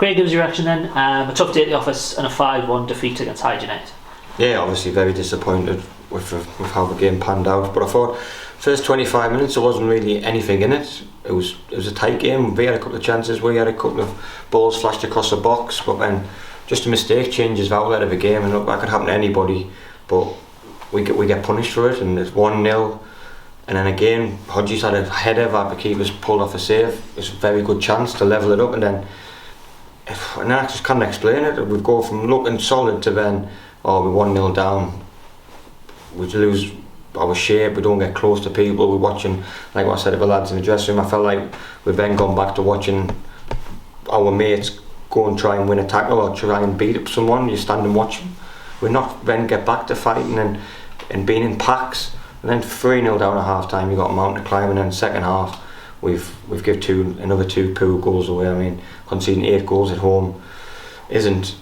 Craig, give us your reaction then. A tough day at the office and a 5-1 defeat against Hyde United. Yeah, obviously very disappointed with how the game panned out, but I thought first 25 minutes there wasn't really anything in it. It was a tight game. We had a couple of chances, we had a couple of balls flashed across the box, but then just a mistake changes the outlet of the game, and look, that could happen to anybody, but we get punished for it, and it's 1-0. And then again, Hodges had a header that the keeper's pulled off a save. It's a very good chance to level it up, and I just can't explain it. We go from looking solid to then, we're 1-0 down. We lose our shape, we don't get close to people. We're watching, like what I said to the lads in the dressing room, I felt like we've then gone back to watching our mates go and try and win a tackle or try and beat up someone. You stand and watch them. We're not then get back to fighting and being in packs. And then 3-0 down at half time, you've got a mountain to climb, and then second half we've given another two poor goals away. I mean, conceding 8 goals at home isn't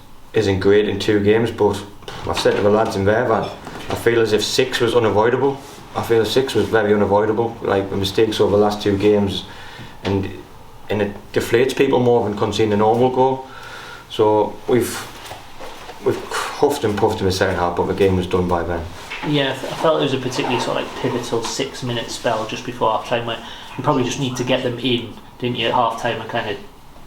great in 2 games, but I've said to the lads in there that I feel as if 6 was unavoidable. I feel 6 was very unavoidable, like the mistakes over the last 2 games, and it deflates people more than conceding a normal goal. So we've huffed and puffed in the second half, but the game was done by then. Yeah, I felt it was a particularly sort of like pivotal 6-minute spell just before half time, where you probably just need to get them in, didn't you, at half time, and kind of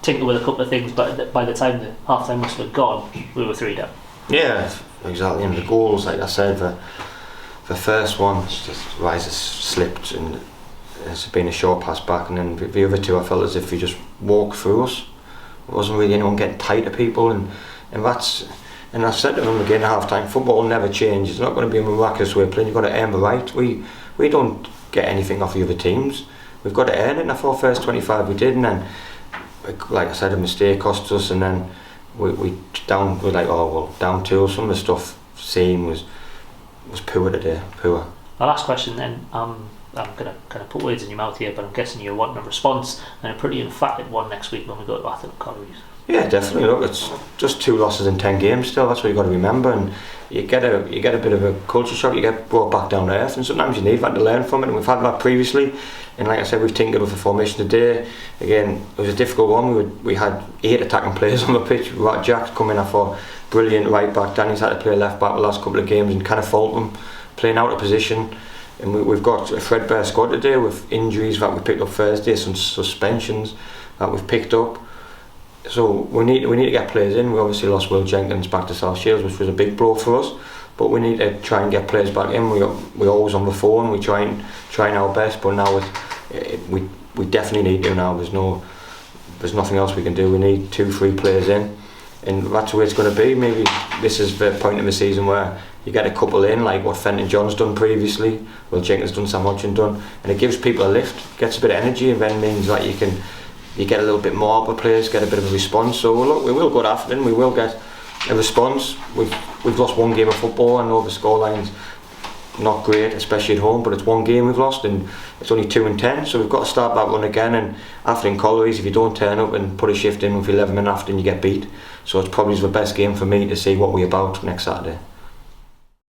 tinker with a couple of things, but by the time the half time must have gone, we were 3 down. Yeah, exactly, and the goals, like I said, the first one, just Rice has slipped and it's been a short pass back, and then the other 2 I felt as if he just walked through us. There wasn't really anyone getting tight to people, and that's. And I said to them again at half time, football will never change. It's not going to be a miraculous way of playing. You've got to earn the right. We don't get anything off the other teams. We've got to earn it. And I thought first 25 we did, and then, like I said, a mistake cost us, and then we're down 2. Some of the stuff seen was poor today, poor. My last question then, I'm going to kind of put words in your mouth here, but I'm guessing you're wanting a response, and a pretty emphatic one next week when we go to Athletic Collieries. Yeah, definitely. Look, it's just 2 losses in 10 games still. That's what you've got to remember, and you get a bit of a culture shock. You get brought back down to earth, and sometimes you need that to learn from it. And we've had that previously, and like I said, we've tinkered with the formation today. Again, it was a difficult one. We had 8 attacking players on the pitch. We had Jack come in, I thought, brilliant right back. Danny's had to play left back the last couple of games and kind of fault him, playing out of position. And we've got a threadbare squad today with injuries that we picked up Thursday, some suspensions that we've picked up. So we need to get players in. We obviously lost Will Jenkins back to South Shields, which was a big blow for us. But we need to try and get players back in. We're always on the phone. We trying our best, but now we definitely need to now. There's nothing else we can do. We need 2-3 players in, and that's the way it's going to be. Maybe this is the point in the season where you get a couple in, like what Fenton John's done previously, Will Jenkins done, Sam Hodgson done, and it gives people a lift, gets a bit of energy, and then means that you get a little bit more out of the players, get a bit of a response. So look, we will go to Atherton, we will get a response. We've lost 1 game of football. I know the scoreline's not great, especially at home, but it's 1 game we've lost, and it's only 2 in 10, so we've got to start that run again. And Atherton Collieries, if you don't turn up and put a shift in with 11 men after, you get beat. So it's probably the best game for me to see what we're about next Saturday.